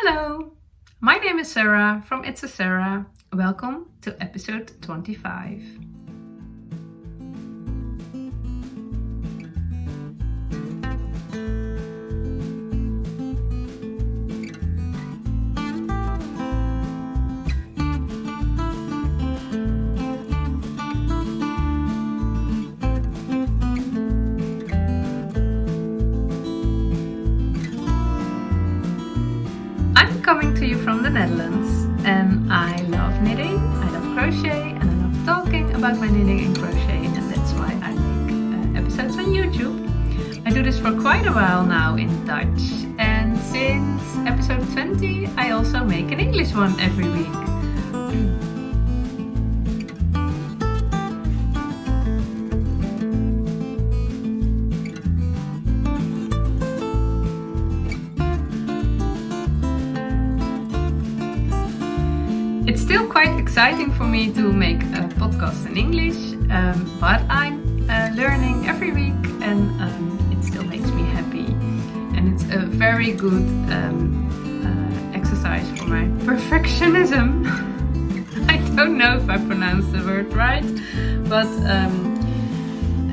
Hello, my name is Sarah from It's a Sarah. Welcome to episode 25. Coming to you from the Netherlands, and I love knitting, I love crochet, and I love talking about my knitting and crochet, and that's why I make episodes on YouTube. I do this for quite a while now in Dutch, and since episode 20 I also make an English one every week. It's still quite exciting for me to make a podcast in English, but I'm learning every week, and it still makes me happy. And it's a very good exercise for my perfectionism. I don't know if I pronounced the word right, but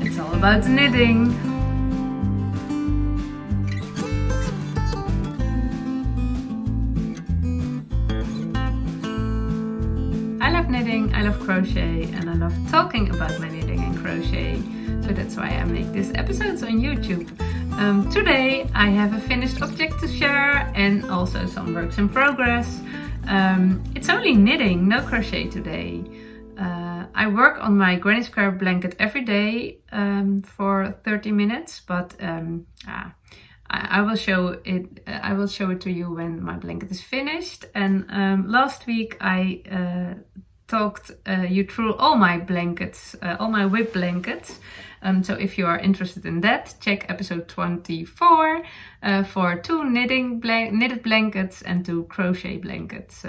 it's all about knitting. I love knitting, I love crochet, and I love talking about my knitting and crochet. So that's why I make these episodes on YouTube. Today I have a finished object to share and also some works in progress. It's only knitting, no crochet today. I work on my granny square blanket every day for 30 minutes, but I will show it. I will show it to you when my blanket is finished. And last week I talked you through all my blankets, all my whip blankets. So if you are interested in that, check episode 24 for 2 knitted blankets and 2 crochet blankets.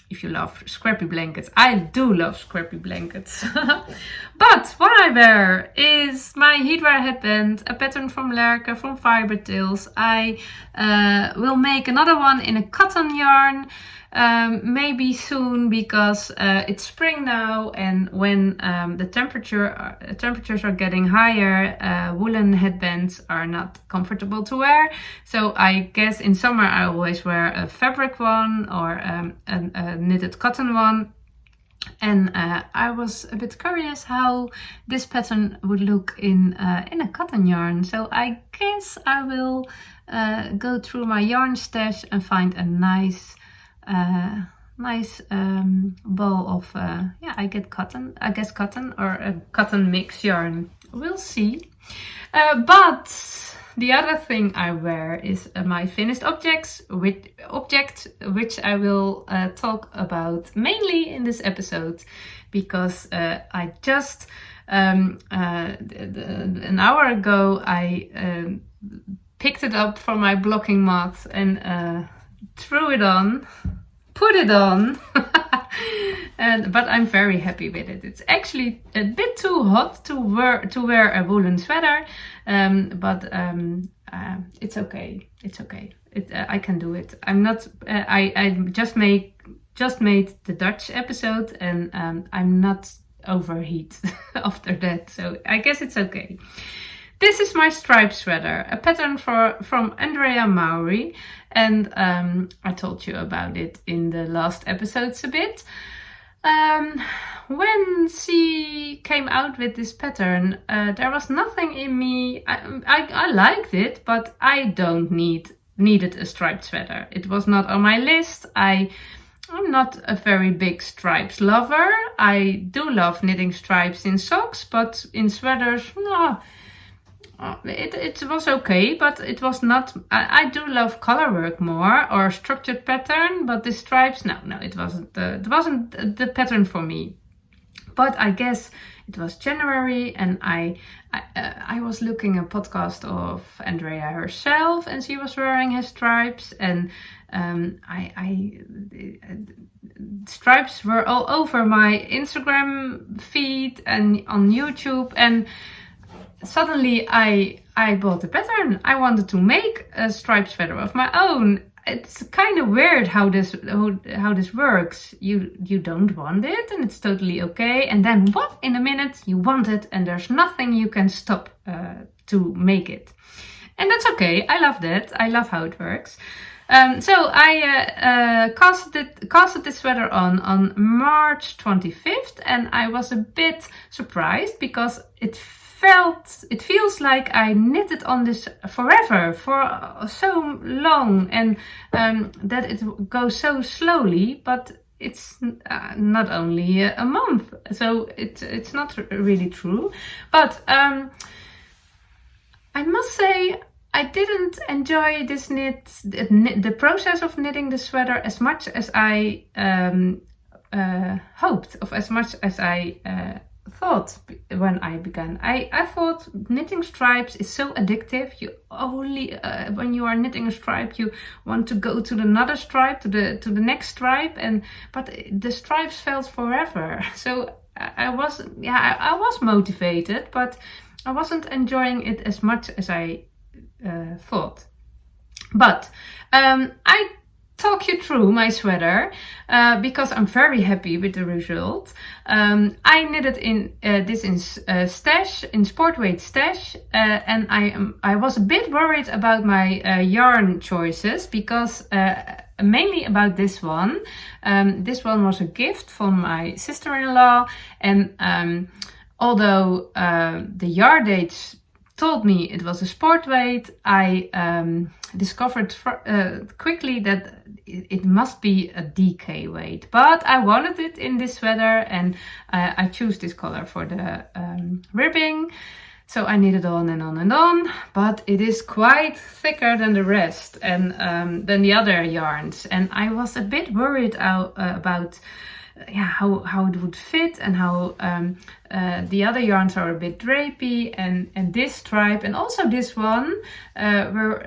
If you love scrappy blankets, I do love scrappy blankets. But what I wear is my Hiedra headband, a pattern from Lerke from Fibertales. I will make another one in a cotton yarn, maybe soon, because it's spring now, and when the temperatures are getting higher, woolen headbands are not comfortable to wear. So I guess in summer I always wear a fabric one or a knitted cotton one. And I was a bit curious how this pattern would look in a cotton yarn. So I guess I will go through my yarn stash and find a nice ball of I guess cotton or a cotton mix yarn. We'll see. But the other thing I wear is my finished object, which I will talk about mainly in this episode, because I just an hour ago I picked it up from my blocking mat and threw it on, put it on. But I'm very happy with it. It's actually a bit too hot to wear a woolen sweater, but it's okay. It's okay. I can do it. I'm not. I just made the Dutch episode, and I'm not overheat after that. So I guess it's okay. This is my striped sweater, a pattern from Andrea Mowry, and I told you about it in the last episodes a bit. When she came out with this pattern, there was nothing in me. I liked it, but I don't needed a striped sweater. It was not on my list. I'm not a very big stripes lover. I do love knitting stripes in socks, but in sweaters, no. It was okay, but it was not. I do love color work more, or structured pattern, but the stripes, no, it wasn't the pattern for me. But I guess it was January, and I was looking a podcast of Andrea herself, and she was wearing her stripes, and stripes were all over my Instagram feed and on YouTube, and suddenly I bought a pattern. I wanted to make a striped sweater of my own. it's kind of weird how this works. You don't want it, and it's totally okay. And then what? In a minute you want it, and there's nothing you can stop to make it. And that's okay. I love that. I love how it works. So I casted this sweater on March 25th, and I was a bit surprised because it feels like I knitted on this forever, for so long, and that it goes so slowly, but it's not only a month, so it's not really true. But I must say, I didn't enjoy this the process of knitting the sweater as much as I hoped, of as much as I thought when I began. I thought knitting stripes is so addictive. You only when you are knitting a stripe, you want to go to another stripe, to the next stripe, but the stripes felt forever. So I was motivated, but I wasn't enjoying it as much as I thought. But I talk you through my sweater because I'm very happy with the result. I knitted in this in stash, in sport weight stash, and I was a bit worried about my yarn choices because mainly about this one. This one was a gift from my sister-in-law, and although the yard dates told me it was a sport weight, I discovered quickly that it must be a DK weight. But I wanted it in this sweater, and I chose this color for the ribbing. So I knitted on and on and on, but it is quite thicker than the rest and than the other yarns. And I was a bit worried about how it would fit, and how the other yarns are a bit drapey, and this stripe and also this one were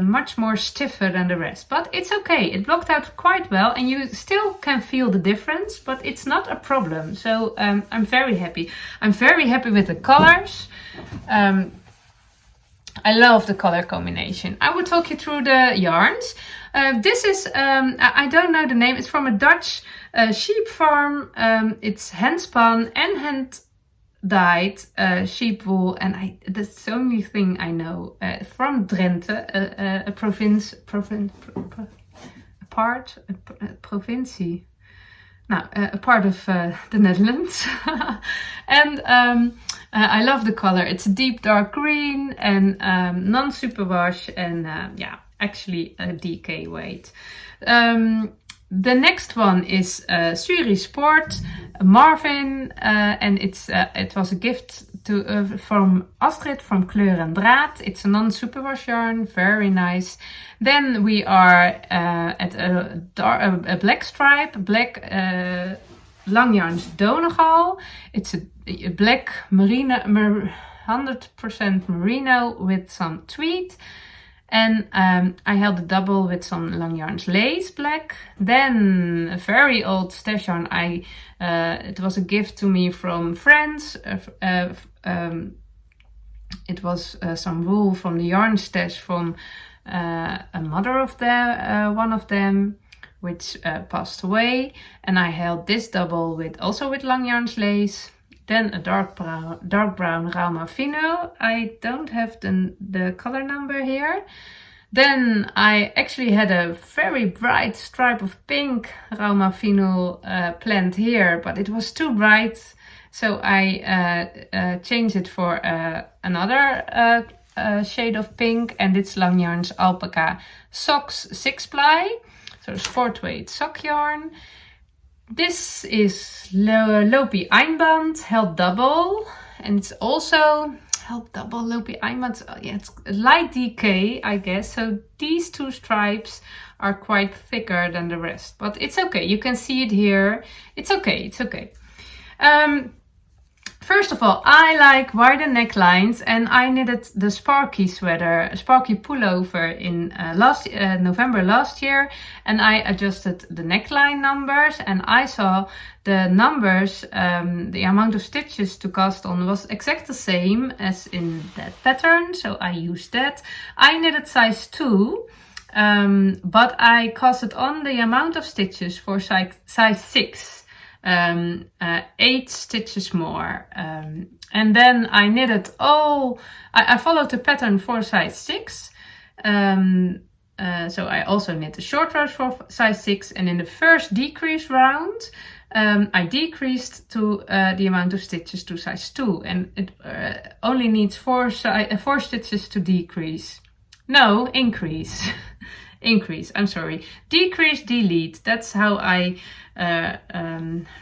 much more stiffer than the rest. But it's okay, it blocked out quite well, and you still can feel the difference, but it's not a problem. So I'm very happy. I'm very happy with the colors. I love the color combination. I will talk you through the yarns. This is, I don't know the name, it's from a Dutch sheep farm. It's hand spun and hand dyed sheep wool, and that's the only thing I know. From Drenthe, a provincie. Now, a part of the Netherlands. And I love the color. It's a deep dark green and non-superwash, and actually a DK weight. The next one is Suri Sport Marvin, and it was a gift from Astrid from Kleur en Draad. It's a non-superwash yarn, very nice. Then we are at a black stripe, black LangYarns Donegal. It's a black merino, 100% merino with some tweed. And I held a double with some LangYarns Lace black. Then a very old stash yarn. It was a gift to me from friends. It was some wool from the yarn stash from a mother of one of them, which passed away. And I held this double also with LangYarns Lace. Then a dark brown Rauma Fino. I don't have the color number here. Then I actually had a very bright stripe of pink Rauma Fino planned here, but it was too bright. So I changed it for another shade of pink, and it's LangYarns Alpaca Socks 6-ply. So sport weight sock yarn. This is Lopi Einband held double, and it's also held double Lopi Einband. Yeah, it's light DK, I guess. So these two stripes are quite thicker than the rest, but it's okay. You can see it here. It's okay. It's okay. First of all, I like wider necklines, and I knitted the Sparky sweater, Sparky pullover in November last year, and I adjusted the neckline numbers, and I saw the numbers, the amount of stitches to cast on was exact the same as in that pattern, so I used that. I knitted size 2. but I costed on the amount of stitches for size 6, 8 stitches more, and then I knitted all. I followed the pattern for size 6, so I also knit the short rows for size 6, and in the first decrease round I decreased to the amount of stitches to size 2, and it only needs 4 stitches to decrease. No, increase. Increase, I'm sorry. Decrease, delete. That's how I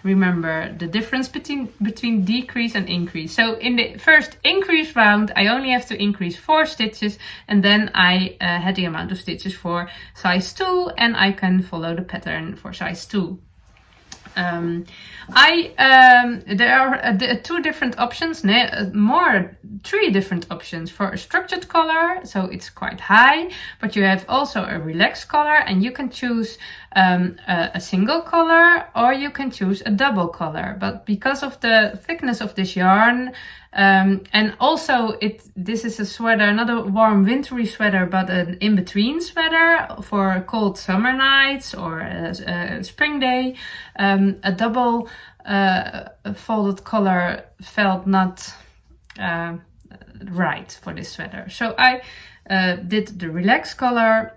remember the difference between decrease and increase. So in the first increase round, I only have to increase 4 stitches, and then I had the amount of stitches for size 2, and I can follow the pattern for size 2. There are 2 different options, 3 different options for a structured color, so it's quite high, but you have also a relaxed color, and you can choose a single color, or you can choose a double color. But because of the thickness of this yarn, and also this is a sweater, not a warm wintry sweater, but an in-between sweater for cold summer nights or a spring day, a double folded color felt not right for this sweater. So I did the relaxed color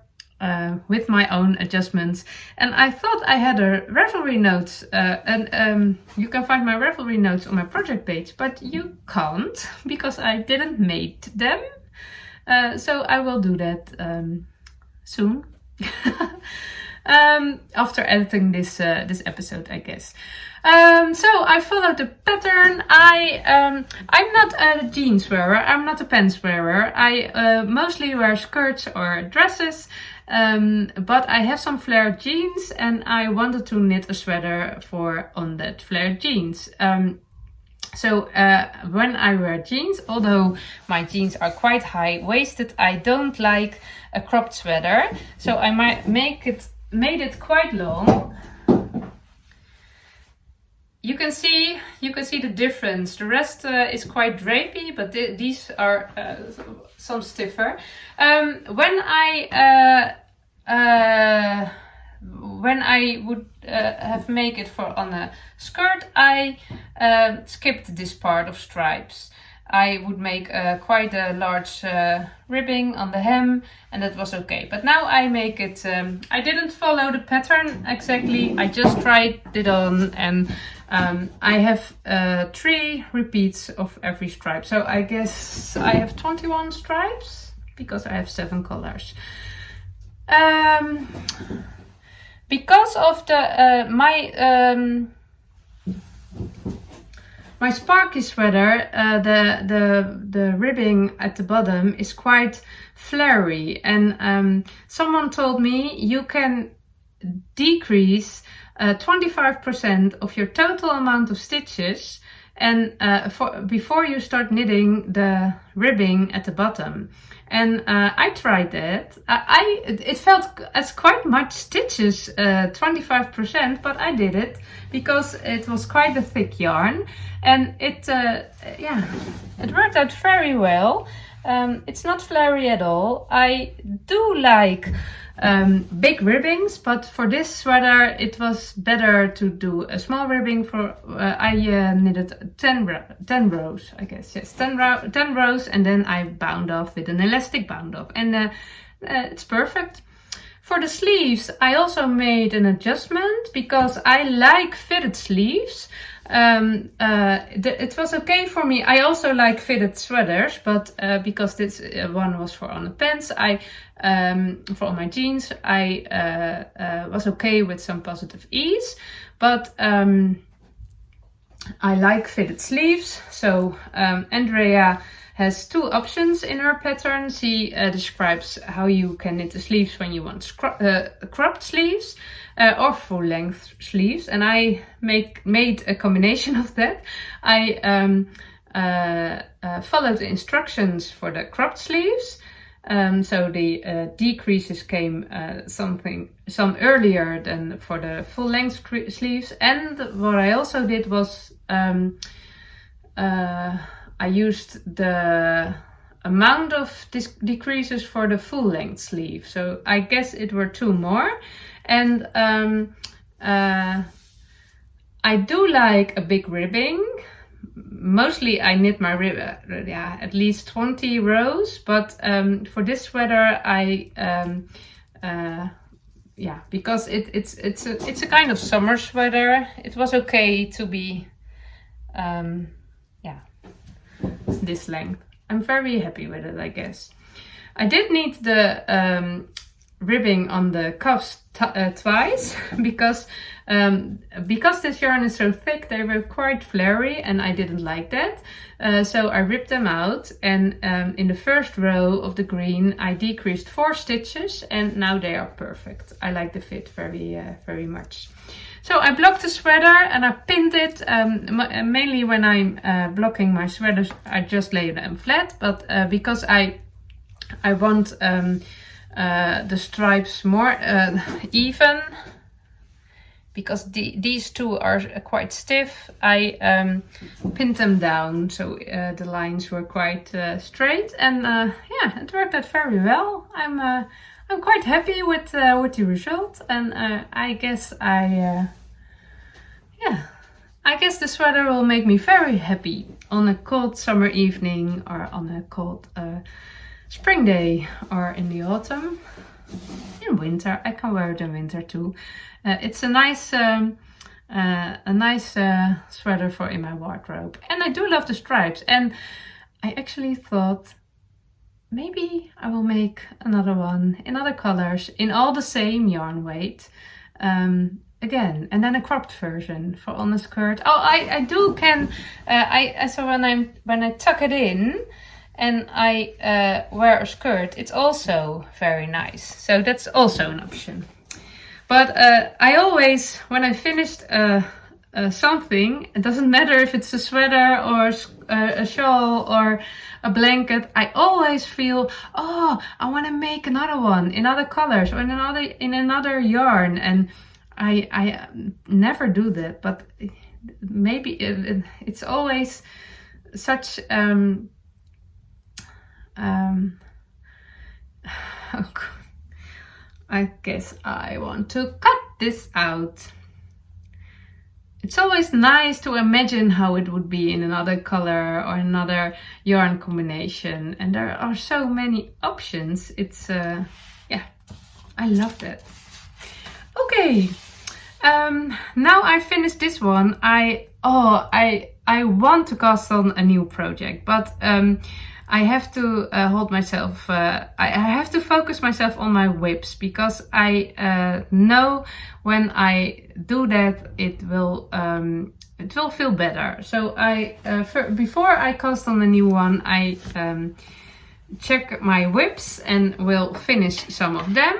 with my own adjustments, and I thought I had a Ravelry notes, and you can find my Ravelry notes on my project page, but you can't because I didn't make them, so I will do that soon. After editing this episode, I guess. So I followed the pattern. I'm not a jeans wearer, I'm not a pants wearer. I mostly wear skirts or dresses, but I have some flared jeans, and I wanted to knit a sweater on that flared jeans. So when I wear jeans, although my jeans are quite high-waisted, I don't like a cropped sweater, so I might made it quite long. You can see the difference. The rest is quite drapey, but these are some stiffer. When I would have make it on a skirt, I skipped this part of stripes. I would make quite a large ribbing on the hem, and that was okay. But now I make it, I didn't follow the pattern exactly, I just tried it on, and I have 3 repeats of every stripe. So I guess I have 21 stripes, because I have 7 colors. Because of the my Sparky sweater, the ribbing at the bottom is quite flary, and someone told me you can decrease 25% of your total amount of stitches, and before you start knitting the ribbing at the bottom. And I tried that. It felt as quite much stitches, 25%, but I did it because it was quite a thick yarn, and it worked out very well. It's not flary at all. I do like big ribbings, but for this sweater it was better to do a small ribbing. I knitted 10 rows, I guess. Yes, 10 rows, and then I bound off with an elastic bound off, and it's perfect. For the sleeves, I also made an adjustment because I like fitted sleeves. It was okay for me. I also like fitted sweaters, but because this one was for on the pants, for my jeans, I was okay with some positive ease. But I like fitted sleeves, so Andrea has 2 options in her pattern. She describes how you can knit the sleeves when you want cropped sleeves or full length sleeves, and I made a combination of that. I followed the instructions for the cropped sleeves, so the decreases came some earlier than for the full length sleeves. And what I also did was I used the amount of decreases for the full length sleeve. So I guess it were 2 more. And I do like a big ribbing. Mostly I knit my rib, at least 20 rows, but for this sweater because it's a kind of summer sweater, it was okay to be this length. I'm very happy with it, I guess. I did need the ribbing on the cuffs twice because this yarn is so thick, they were quite flary and I didn't like that. So I ripped them out, and in the first row of the green I decreased 4 stitches, and now they are perfect. I like the fit very much. So I blocked the sweater and I pinned it. Mainly when I'm blocking my sweaters, I just lay them flat, but because I want the stripes more even, because these two are quite stiff, I pinned them down, so the lines were quite straight, and yeah, it worked out very well. I'm quite happy with the result, and I guess I guess the sweater will make me very happy on a cold summer evening, or on a cold spring day, or in the autumn. In winter, I can wear it in winter too. It's a nice sweater for in my wardrobe, and I do love the stripes. And I actually thought maybe I will make another one in other colors, in all the same yarn weight, again, and then a cropped version for on the skirt. Oh, I do can. So when I tuck it in and I wear a skirt, it's also very nice. So that's also an option. But I always, when I finished something, it doesn't matter if it's a sweater or a shawl or a blanket, I always feel, oh, I want to make another one in other colors or in another yarn. And I never do that, but maybe it's always such I guess I want to cut this out. It's always nice to imagine how it would be in another color or another yarn combination, and there are so many options. It's yeah, I love that. Okay, now I finished this one. I want to cast on a new project, but I have to hold myself, I have to focus myself on my whips, because I know when I do that it will feel better. So before I cast on a new one, I check my whips and will finish some of them.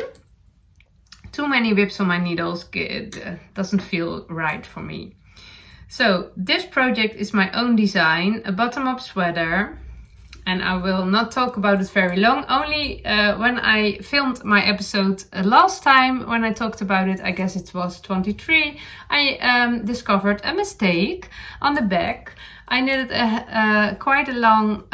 Too many whips on my needles doesn't feel right for me. So this project is my own design, a bottom-up sweater. And I will not talk about it very long. Only when I filmed my episode last time, when I talked about it, I guess it was 23, I discovered a mistake on the back. I knitted quite a long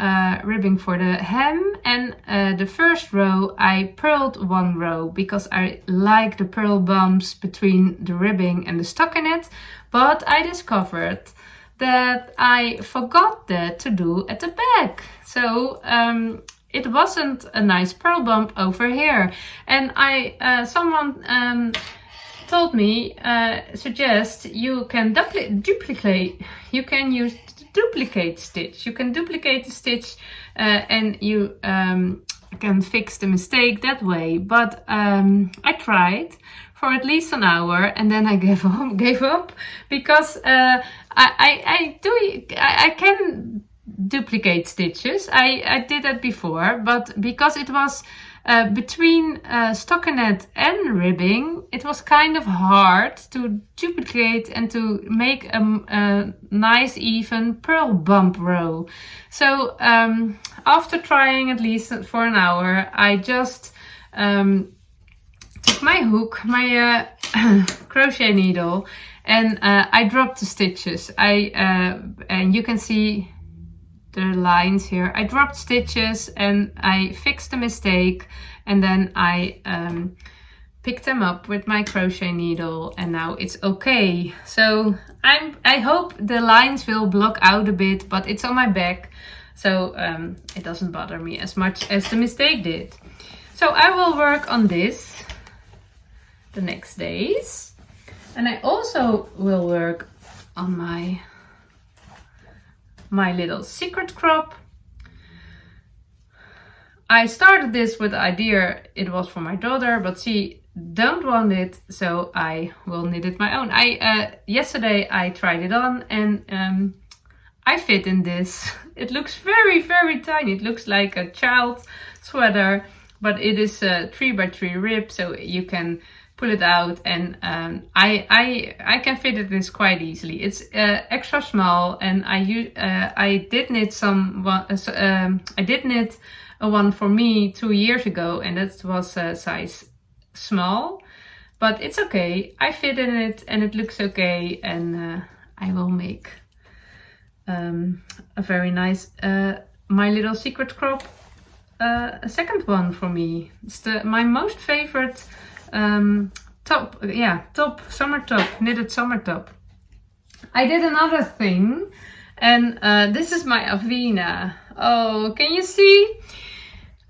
ribbing for the hem, and the first row I purled 1 row because I like the purl bumps between the ribbing and the stockinette, but I discovered that I forgot that to do at the back. So it wasn't a nice purl bump over here, and someone told me, suggest you can duplicate. You can use the duplicate stitch. You can duplicate the stitch and you can fix the mistake that way. But I tried for at least an hour, and then I gave up because I can duplicate stitches. I did that before, but because it was between stockinette and ribbing, it was kind of hard to duplicate and to make a nice even purl bump row. So after trying at least for an hour, I just took my hook, my crochet needle, and I dropped the stitches. And you can see the lines here. I dropped stitches and I fixed the mistake, and then I picked them up with my crochet needle, and now it's okay. So I hope the lines will block out a bit, but it's on my back, so it doesn't bother me as much as the mistake did. So I will work on this the next days, and I also will work on my little secret crop. I started this with the idea it was for my daughter, but she don't want it, so I will knit it my own. Yesterday I tried it on, and I fit in this. It looks very, very tiny. It looks like a child sweater, but it is a 3x3 rib, so you can pull it out, and I can fit it this quite easily. It's extra small, and I did knit a one for me 2 years ago, and that was a size small, but it's okay. I fit in it and it looks okay, and I will make a very nice my little secret crop, a second one for me. It's my most favorite summer top, knitted summer top. I did another thing, and this is my Avena. Oh, can you see?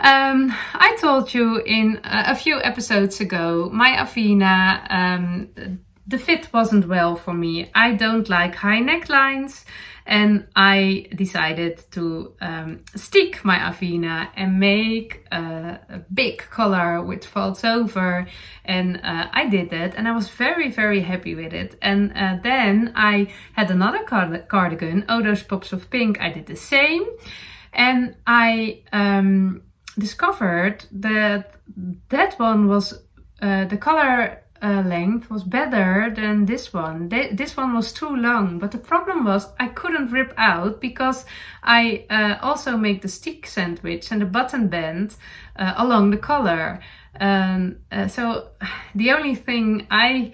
I told you in a few episodes ago, my Avena, the fit wasn't well for me. I don't like high necklines, and I decided to stick my Avena and make a big collar which folds over, and I did that, and I was very, very happy with it. And then I had another cardigan, Oh Those Pops of Pink. I did the same, and I discovered that that one was the color length was better than this one. This one was too long, but the problem was I couldn't rip out, because I also make the stick sandwich and the button band along the collar. So the only thing I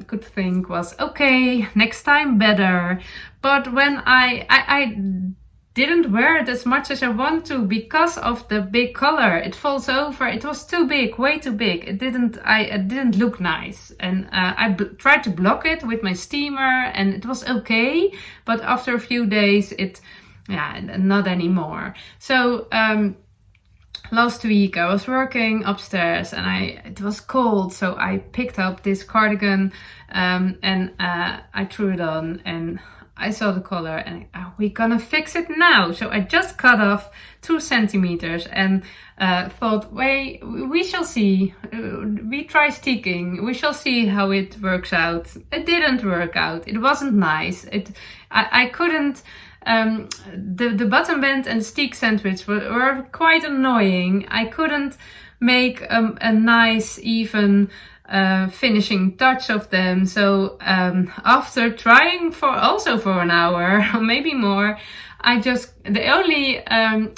could think was, okay, next time better. But when I didn't wear it as much as I want to because of the big collar. It falls over. It was too big, way too big. It didn't look nice, and I tried to block it with my steamer, and it was okay. But after a few days, not anymore. So last week I was working upstairs, and it was cold, so I picked up this cardigan and I threw it on, and I saw the collar, and we're gonna fix it now. So I just cut off 2 centimeters and thought, wait, we shall see. We try sticking. We shall see how it works out. It didn't work out. It wasn't nice. I couldn't. The button band and stick sandwich were quite annoying. I couldn't make a nice, even finishing touch of them. So after trying for an hour or maybe more, the only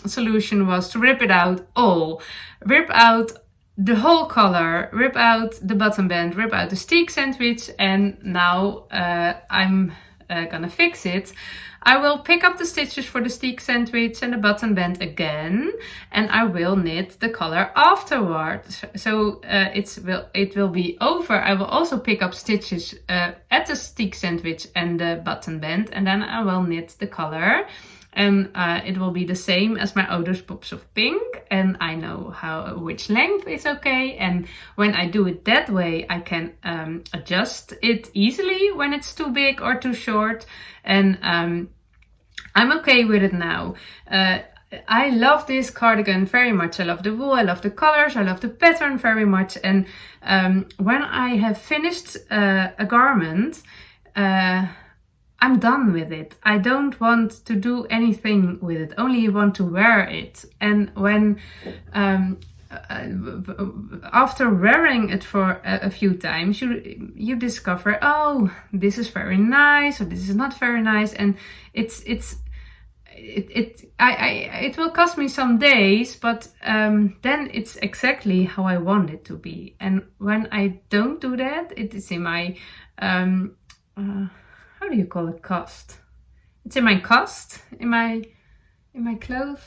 solution was to rip it out all. Rip out the whole collar, rip out the button band, rip out the stick sandwich, and now I'm gonna fix it. I will pick up the stitches for the stick sandwich and the button band again, and I will knit the collar afterwards. So it will be over. I will also pick up stitches at the stick sandwich and the button band, and then I will knit the collar. And it will be the same as my Oh Those Pops of Pink, and I know which length is okay. And when I do it that way, I can adjust it easily when it's too big or too short. And I'm okay with it now. I love this cardigan very much. I love the wool, I love the colors, I love the pattern very much. And when I have finished a garment, I'm done with it. I don't want to do anything with it, only want to wear it. And when after wearing it for a few times, you discover, oh, this is very nice, or this is not very nice, and it will cost me some days, but then it's exactly how I want it to be. And when I don't do that, it is in my how do you call it? Cost. It's in my cost, in my in my clothes.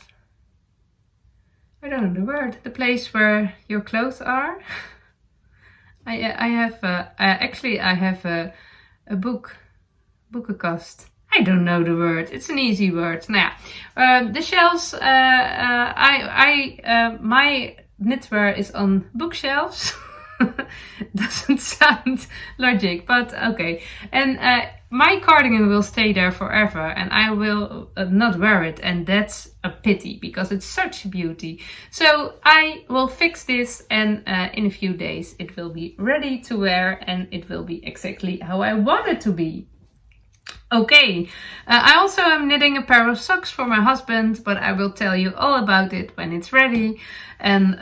I don't know the word. The place where your clothes are. I have actually I have a boekenkast. I don't know the word. It's an easy word. Nou ja, the shelves. My knitwear is on bookshelves. Doesn't sound logic, but okay. And my cardigan will stay there forever, and I will not wear it, and that's a pity because it's such a beauty. So I will fix this, and in a few days it will be ready to wear, and it will be exactly how I want it to be. Okay, I also am knitting a pair of socks for my husband, but I will tell you all about it when it's ready. And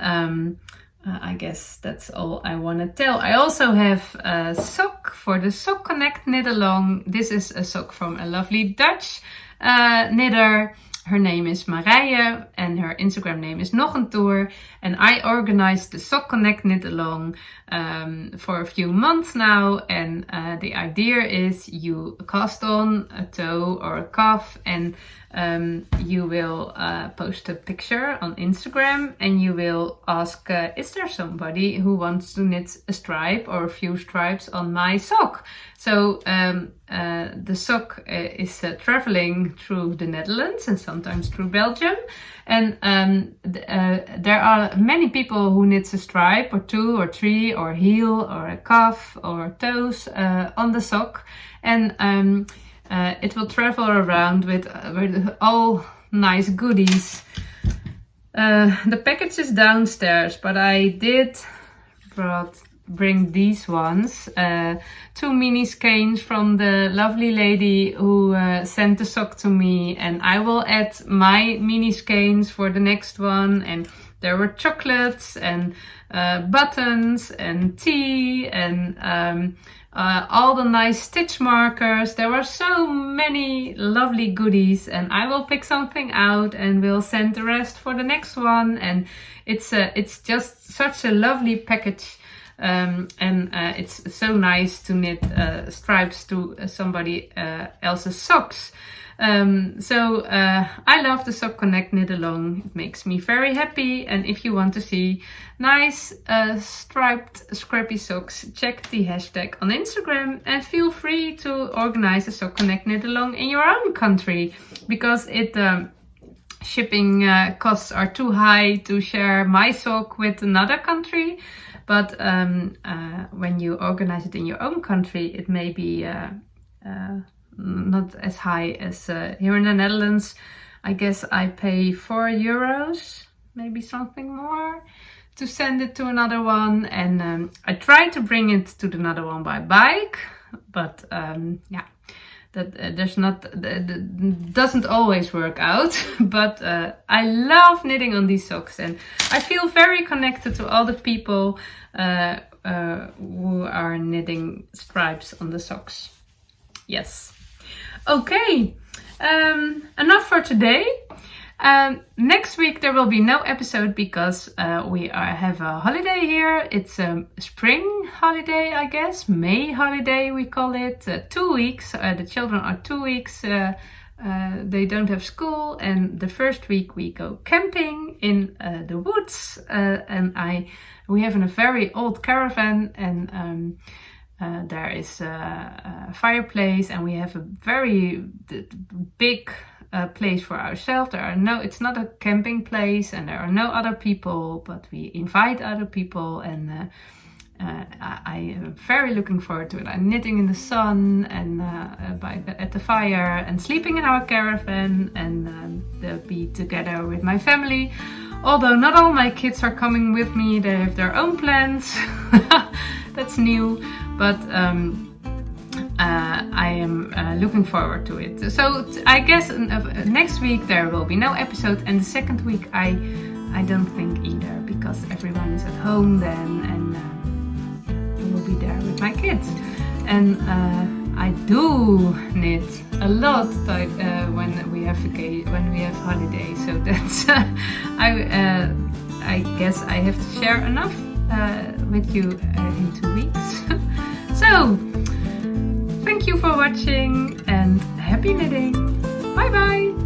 I guess that's all I want to tell. I also have a sock for the Sock Connect knit along. This is a sock from a lovely Dutch knitter. Her name is Marije and her Instagram name is Nog een Tour. And I organized the Sock Connect knit along for a few months now. And the idea is you cast on a toe or a cuff, and you will post a picture on Instagram, and you will ask, is there somebody who wants to knit a stripe or a few stripes on my sock? So the sock is traveling through the Netherlands and sometimes through Belgium. And there are many people who knits a stripe or two or three or heel or a cuff or toes on the sock. And it will travel around with all nice goodies. The package is downstairs, but I did bring these ones. 2 mini skeins from the lovely lady who sent the sock to me, and I will add my mini skeins for the next one. And there were chocolates and buttons and tea and all the nice stitch markers. There were so many lovely goodies, and I will pick something out and we'll send the rest for the next one. And it's just such a lovely package. And it's so nice to knit stripes to somebody else's socks. So I love the Sock Connect knit along. It makes me very happy. And if you want to see nice striped scrappy socks, check the hashtag on Instagram, and feel free to organize a Sock Connect knit along in your own country, because shipping costs are too high to share my sock with another country. But when you organize it in your own country, it may be not as high as here in the Netherlands. I guess I pay €4, maybe something more, to send it to another one. And I try to bring it to another one by bike, but yeah, that doesn't always work out. But I love knitting on these socks, and I feel very connected to all the people who are knitting stripes on the socks. Yes. Okay, enough for today. Next week there will be no episode because we have a holiday here. It's a spring holiday, I guess. May holiday we call it. 2 weeks. The children are 2 weeks. They don't have school, and the first week we go camping in the woods. And we have a very old caravan, and there is a fireplace, and we have a very big place for ourselves. It's not a camping place, and there are no other people, but we invite other people, and I am very looking forward to it. I'm knitting in the sun and at the fire, and sleeping in our caravan, and be together with my family. Although not all my kids are coming with me, they have their own plans. That's new, but I am looking forward to it. So I guess next week there will be no episode, and the second week I don't think either, because everyone is at home then, and I will be there with my kids. And I do knit a lot when we have holidays. So that's I guess I have to share enough with you in 2 weeks. So thank you for watching, and happy knitting. Bye bye.